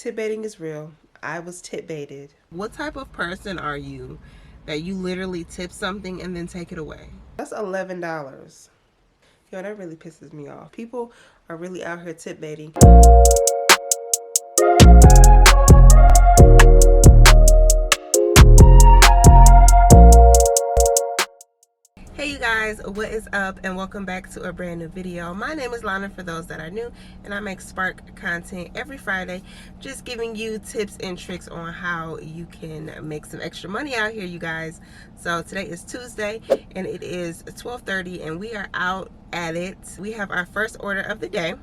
tip baiting is real. I was tip baited. What type of person are you that you literally tip something and then take it away? That's $11. Yo, that really pisses me off. People are really out here tip baiting. Hey you guys, what is up and welcome back to a brand new video. My name is Lana for those that are new, and I make Spark content every Friday, just giving you tips and tricks on how you can make some extra money out here, you guys. So today is Tuesday and it is 12:30 and we are out at it. We have our first order of the day.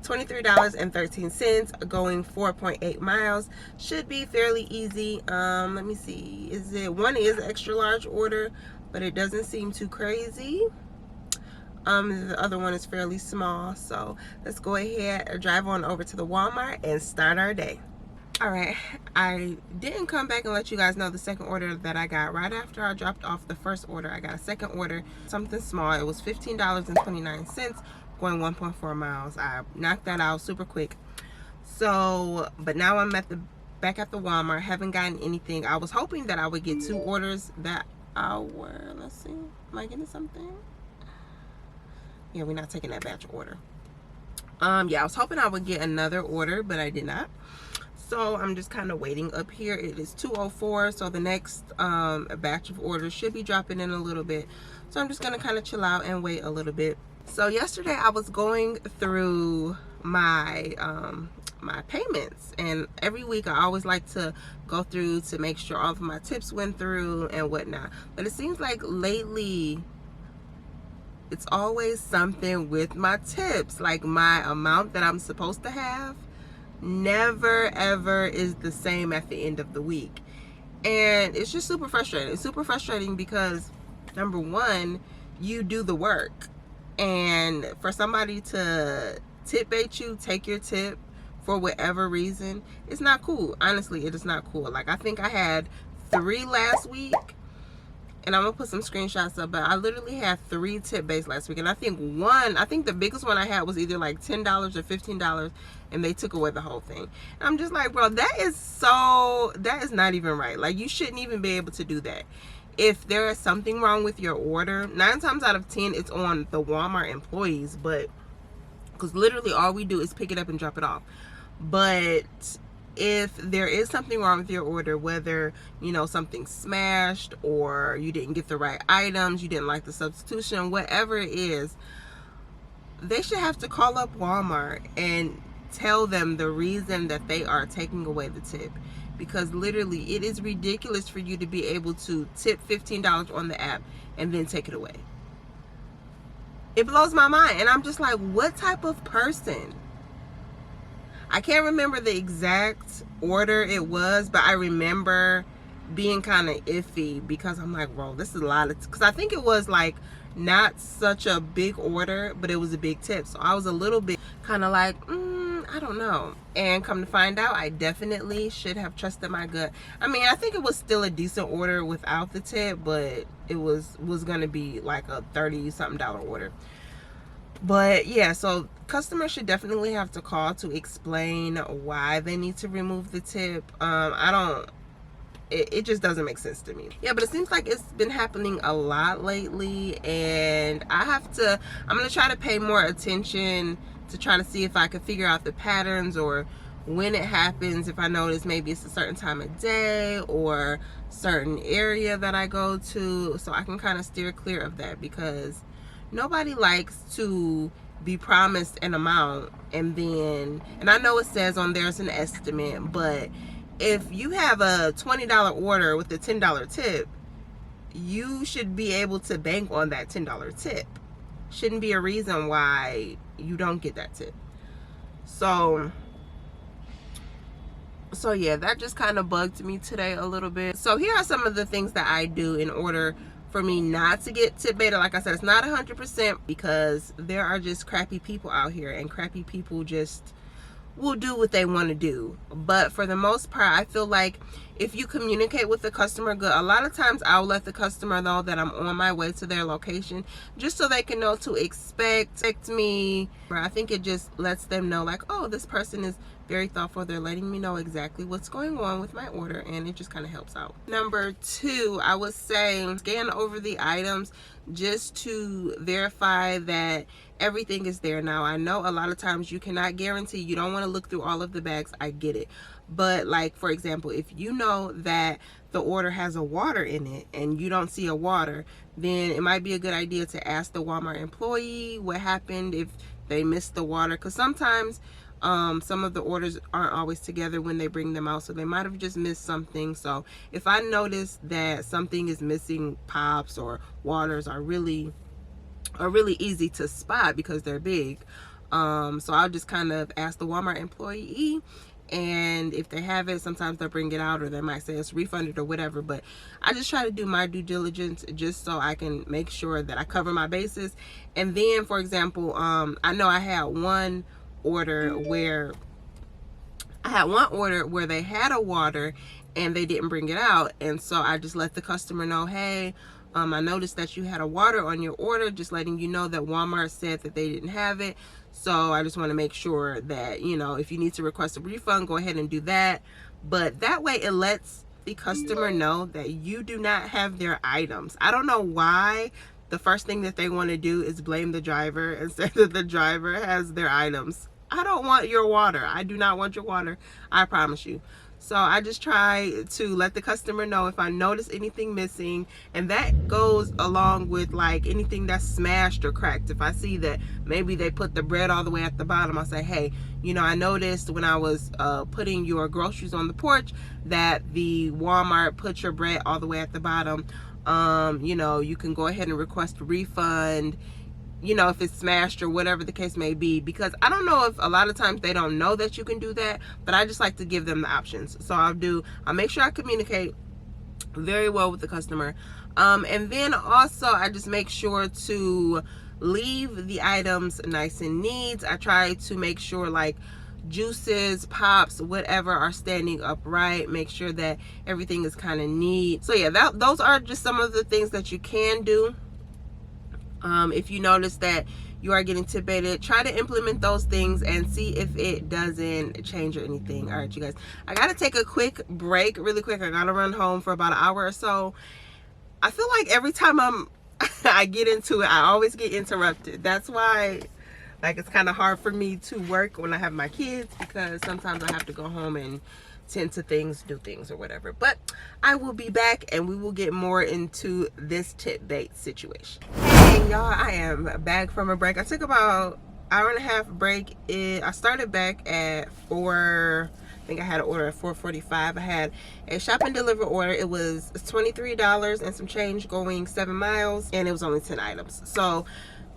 $23.13, going 4.8 miles. Should be fairly easy. Let me see, one is an extra large order, but it doesn't seem too crazy. The other one is fairly small. So let's go ahead and drive on over to the Walmart and start our day. All right, I didn't come back and let you guys know the second order that I got. Right after I dropped off the first order, I got a second order, something small. It was $15.29, going 1.4 miles. I knocked that out super quick. So, but now I'm back at the Walmart. Haven't gotten anything. I was hoping that I would get two orders that hour. Let's see, am I getting something? Yeah, we're not taking that batch order. Yeah, I was hoping I would get another order, but I did not. So I'm just kind of waiting up here. It is 2:04, so the next batch of orders should be dropping in a little bit. So I'm just gonna kind of chill out and wait a little bit. So yesterday I was going through my my payments, and every week I always like to go through to make sure all of my tips went through and whatnot. But it seems like lately it's always something with my tips, like my amount that I'm supposed to have never ever is the same at the end of the week. And it's just super frustrating. It's super frustrating because, number one, you do the work, and for somebody to tip bait you, take your tip for whatever reason, it's not cool. Honestly, it is not cool. Like, I think I had 3 last week, and I'm gonna put some screenshots up, but I literally had 3 tip baits last week. And I think the biggest one I had was either like $10 or $15, and they took away the whole thing. And I'm just like, bro, that is not even right. Like, you shouldn't even be able to do that. If there is something wrong with your order, 9 times out of 10 it's on the Walmart employees, but because literally all we do is pick it up and drop it off. But if there is something wrong with your order, whether, you know, something smashed or you didn't get the right items, you didn't like the substitution, whatever it is, they should have to call up Walmart and tell them the reason that they are taking away the tip. Because literally it is ridiculous for you to be able to tip $15 on the app and then take it away. It blows my mind, and I'm just like, what type of person? I can't remember the exact order it was, but I remember being kind of iffy because I'm like, bro, this is a lot of, because I think it was like not such a big order, but it was a big tip. So I was a little bit kind of like, I don't know. And come to find out, I definitely should have trusted my gut. I mean, I think it was still a decent order without the tip, but it was going to be like a $30-something order. But yeah, so customers should definitely have to call to explain why they need to remove the tip. It just doesn't make sense to me. Yeah, but it seems like it's been happening a lot lately, and I'm gonna try to pay more attention to try to see if I can figure out the patterns or when it happens. If I notice maybe it's a certain time of day or certain area that I go to, so I can kind of steer clear of that, because nobody likes to be promised an amount and I know it says on there's an estimate, but if you have a $20 order with a $10 tip, you should be able to bank on that $10 tip. Shouldn't be a reason why you don't get that tip. So yeah, that just kind of bugged me today a little bit. So here are some of the things that I do in order for me not to get tip baited. Like I said, it's not 100%, because there are just crappy people out here, and crappy people just will do what they want to do. But for the most part, I feel like if you communicate with the customer good, a lot of times I'll let the customer know that I'm on my way to their location, just so they can know to expect me. I think it just lets them know, like, oh, this person is very thoughtful. They're letting me know exactly what's going on with my order, and it just kind of helps out. Number two, I would say scan over the items just to verify that everything is there. Now, I know a lot of times you cannot guarantee, you don't want to look through all of the bags. I get it. But like, for example, if you know that the order has a water in it and you don't see a water, then it might be a good idea to ask the Walmart employee what happened if they missed the water. Because sometimes some of the orders aren't always together when they bring them out, so they might have just missed something. So if I notice that something is missing, pops or waters are really easy to spot because they're big. So I'll just kind of ask the Walmart employee, and if they have it, sometimes they'll bring it out, or they might say it's refunded or whatever. But I just try to do my due diligence just so I can make sure that I cover my bases. And then, for example, I know I had one order where they had a water and they didn't bring it out, and so I just let the customer know, hey, I noticed that you had a water on your order, just letting you know that Walmart said that they didn't have it. So I just want to make sure that, you know, if you need to request a refund, go ahead and do that. But that way it lets the customer know that you do not have their items. I don't know why the first thing that they want to do is blame the driver and say that the driver has their items. I don't want your water. I do not want your water. I promise you. So I just try to let the customer know if I notice anything missing, and that goes along with like anything that's smashed or cracked. If I see that maybe they put the bread all the way at the bottom, I'll say, hey, you know, I noticed when I was putting your groceries on the porch that the Walmart put your bread all the way at the bottom. You know, you can go ahead and request a refund, you know, if it's smashed or whatever the case may be. Because I don't know if a lot of times they don't know that you can do that, but I just like to give them the options. So I'll make sure I communicate very well with the customer. And then also I just make sure to leave the items nice and neat. I try to make sure like juices, pops, whatever are standing upright. Make sure that everything is kind of neat. So yeah, those are just some of the things that you can do. If you notice that you are getting tip baited, try to implement those things and see if it doesn't change or anything. All right, you guys, I gotta take a quick break really quick. I gotta run home for about an hour or so. I feel like every time I get into it, I always get interrupted. That's why, like, it's kind of hard for me to work when I have my kids, because sometimes I have to go home and tend to things, do things or whatever. But I will be back and we will get more into this tip bait situation. Hey y'all, I am back from a break. I took about hour and a half break. I started back at 4. I think I had an order at 4:45. I had a shop and deliver order. It was $23 and some change going 7 miles, and it was only 10 items. So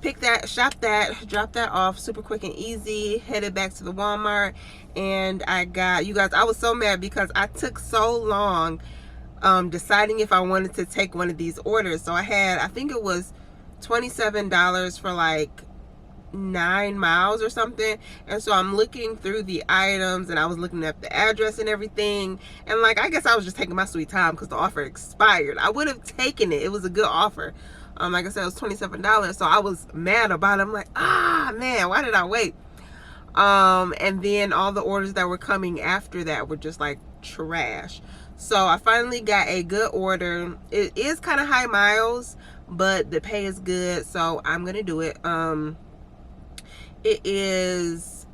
pick that, shop that, drop that off super quick and easy, headed back to the Walmart, and I got, you guys, I was so mad because I took so long deciding if I wanted to take one of these orders. So I think it was $27 for like 9 miles or something. And so I'm looking through the items and I was looking at the address and everything, and like, I guess I was just taking my sweet time because the offer expired. I would have taken it. It was a good offer. Like I said, it was $27, so I was mad about it. I'm like, man, why did I wait? And then all the orders that were coming after that were just like trash. So I finally got a good order. It is kind of high miles, but the pay is good, so I'm gonna do it. It is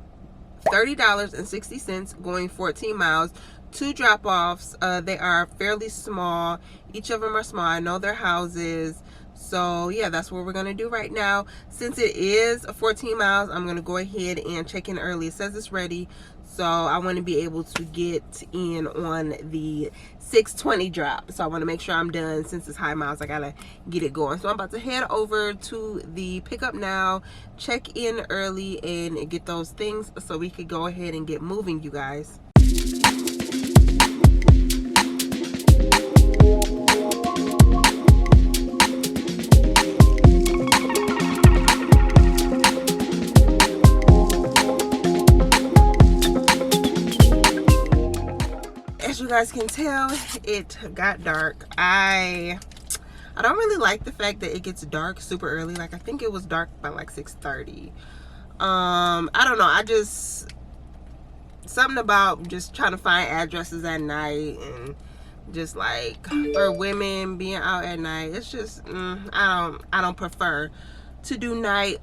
$30.60 going 14 miles. 2 drop-offs. They are fairly small. Each of them are small. I know their houses. So yeah, that's what we're gonna do right now. Since it is 14 miles, I'm gonna go ahead and check in early. It says it's ready, so I want to be able to get in on the 6:20 drop. So I want to make sure I'm done. Since it's high miles, I gotta get it going. So I'm about to head over to the pickup now, check in early, and get those things so we could go ahead and get moving, you guys. as you guys can tell, it got dark. I don't really like the fact that it gets dark super early. Like, I think it was dark by like 6:30. I don't know. I just, something about just trying to find addresses at night, and just like for women being out at night, it's just I don't prefer to do night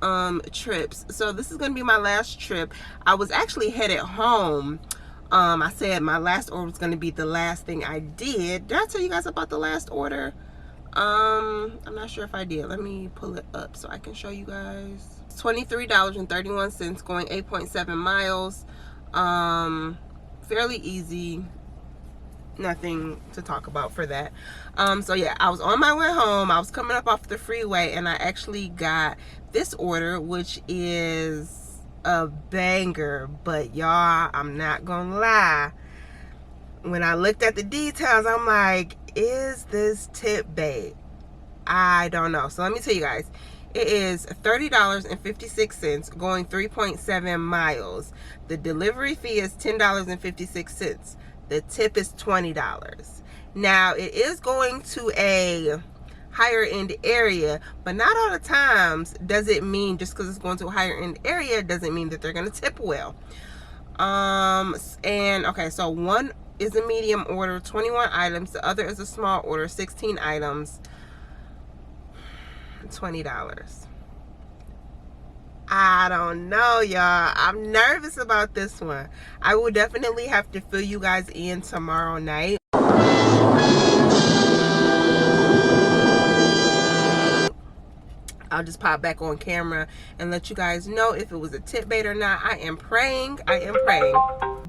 trips. So this is gonna be my last trip. I was actually headed home. I said my last order was gonna be the last thing I did. Did I tell you guys about the last order? I'm not sure if I did. Let me pull it up so I can show you guys. It's $23.31, going 8.7 miles. Fairly easy. Nothing to talk about for that. So yeah, I was on my way home. I was coming up off the freeway, and I actually got this order, which is a banger. But y'all, I'm not gonna lie, when I looked at the details, I'm like, is this tip bait? I don't know. So let me tell you guys. It is $30.56, going 3.7 miles. The delivery fee is $10.56. The tip is $20. Now, it is going to a higher end area, but not all the times does it mean, just because it's going to a higher end area, doesn't mean that they're going to tip well. And okay, so one is a medium order, 21 items. The other is a small order, 16 items, $20. I don't know, y'all. I'm nervous about this one. I will definitely have to fill you guys in tomorrow night. I'll just pop back on camera and let you guys know if it was a tip bait or not. I am praying.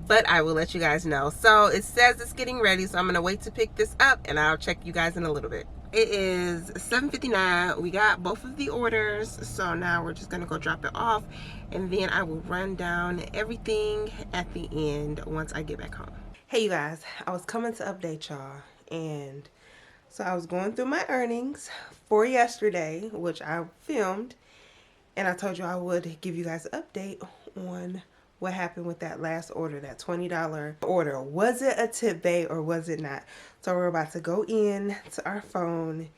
But I will let you guys know. So it says it's getting ready, so I'm going to wait to pick this up, and I'll check you guys in a little bit. It is 7:59. We got both of the orders, so now we're just going to go drop it off, and then I will run down everything at the end once I get back home. Hey, you guys. I was coming to update y'all, and so I was going through my earnings for yesterday, which I filmed, and I told you I would give you guys an update on what happened with that last order, that $20 order. Was it a tip bait or was it not? So we're about to go in to our phone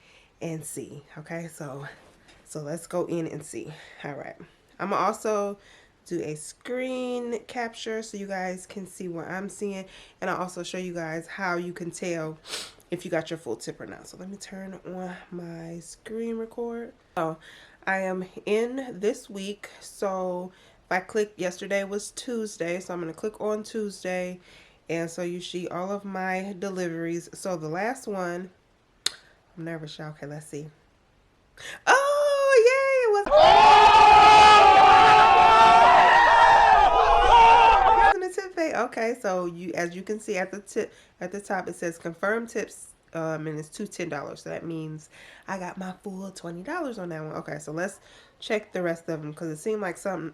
and see. Okay, so let's go in and see. All right, I'm gonna also do a screen capture so you guys can see what I'm seeing, and I'll also show you guys how you can tell if you got your full tip or not. So let me turn on my screen record. So I am in this week. So if I click, yesterday was Tuesday, so I'm going to click on Tuesday, and so you see all of my deliveries. So the last one, I'm nervous, y'all. Okay, let's see. Oh, yay! It wasn't a tip bait. Okay, so you, as you can see at the top, it says confirm tips. And it's $10. So that means I got my full $20 on that one. Okay, so let's check the rest of them, because it seemed like something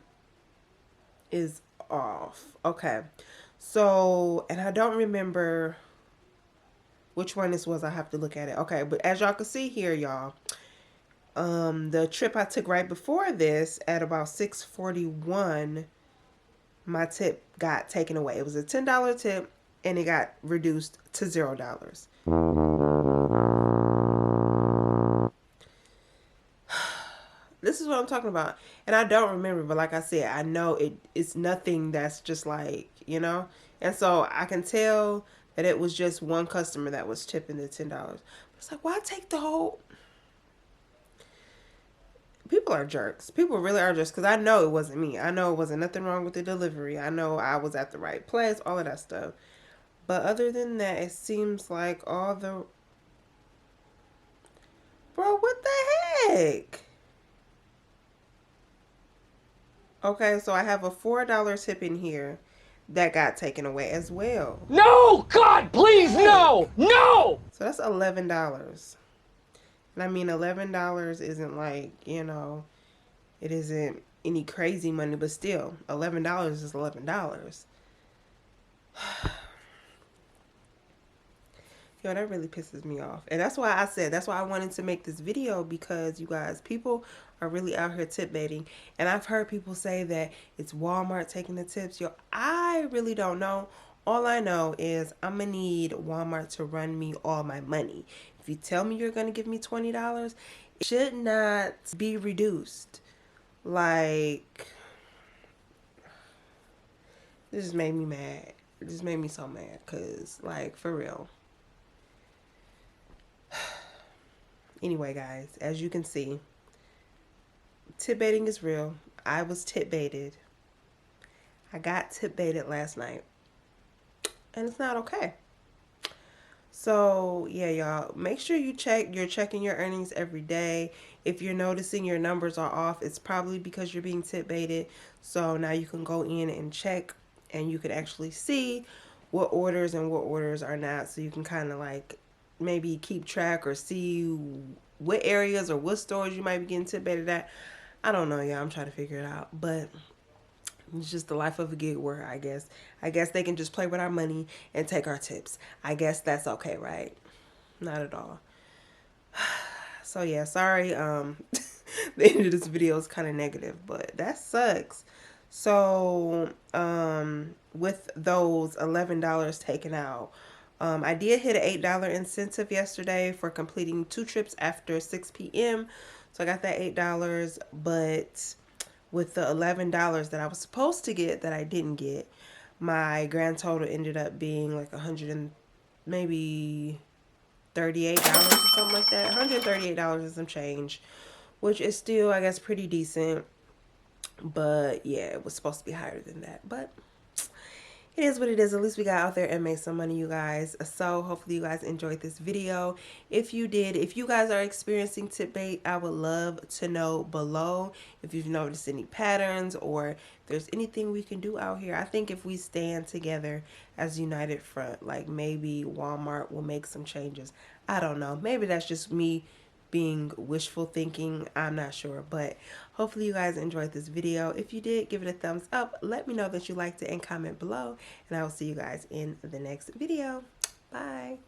is off. Okay, so, and I don't remember which one this was. I have to look at it. Okay, but as y'all can see here, y'all, the trip I took right before this at about 6:41, my tip got taken away. It was a $10 tip, and it got reduced to $0. This is what I'm talking about. And I don't remember, but like I said, I know it's nothing that's just like, you know? And so I can tell that it was just one customer that was tipping the $10. It's like, why take the whole... People are jerks. People really are jerks, because I know it wasn't me. I know it wasn't nothing wrong with the delivery. I know I was at the right place, all of that stuff. But other than that, it seems like all the... Bro, what the heck? Okay, so I have a $4 tip in here that got taken away as well. No! God, please, no! No! So that's $11. And I mean, $11 isn't like, you know, it isn't any crazy money, but still, $11 is $11. Yo, that really pisses me off. And that's why I said, that's why I wanted to make this video, because you guys, people are really out here tip baiting. And I've heard people say that it's Walmart taking the tips. Yo, I really don't know. All I know is I'm gonna need Walmart to run me all my money. If you tell me you're gonna give me $20, it should not be reduced. Like, this just made me mad. It just made me so mad. Cause, like, for real. Anyway, guys, as you can see, tip baiting is real. I was tip baited. I got tip baited last night. And it's not okay. So yeah, y'all, make sure you're checking your earnings every day. If you're noticing your numbers are off, it's probably because you're being tip baited. So now you can go in and check, and you can actually see what orders and what orders are not, so you can kind of like maybe keep track or see what areas or what stores you might be getting tip baited at. I don't know, yeah, I'm trying to figure it out, but it's just the life of a gig worker, I guess. I guess they can just play with our money and take our tips. I guess that's okay, right? Not at all. So yeah, sorry. The end of this video is kind of negative, but that sucks. So with those $11 taken out, I did hit an $8 incentive yesterday for completing 2 trips after 6 p.m. So I got that $8, but with the $11 that I was supposed to get that I didn't get, my grand total ended up being like 100 and maybe $38 or something like that. $138 and some change, which is still, I guess, pretty decent. But yeah, it was supposed to be higher than that. But it is what it is. At least we got out there and made some money, you guys. So hopefully you guys enjoyed this video. If you did, if you guys are experiencing tip bait, I would love to know below if you've noticed any patterns or if there's anything we can do out here. I think if we stand together as a united front, like maybe Walmart will make some changes. I don't know. Maybe that's just me being wishful thinking. I'm not sure, but hopefully you guys enjoyed this video. If you did, give it a thumbs up. Let me know that you liked it and comment below, and I will see you guys in the next video. Bye.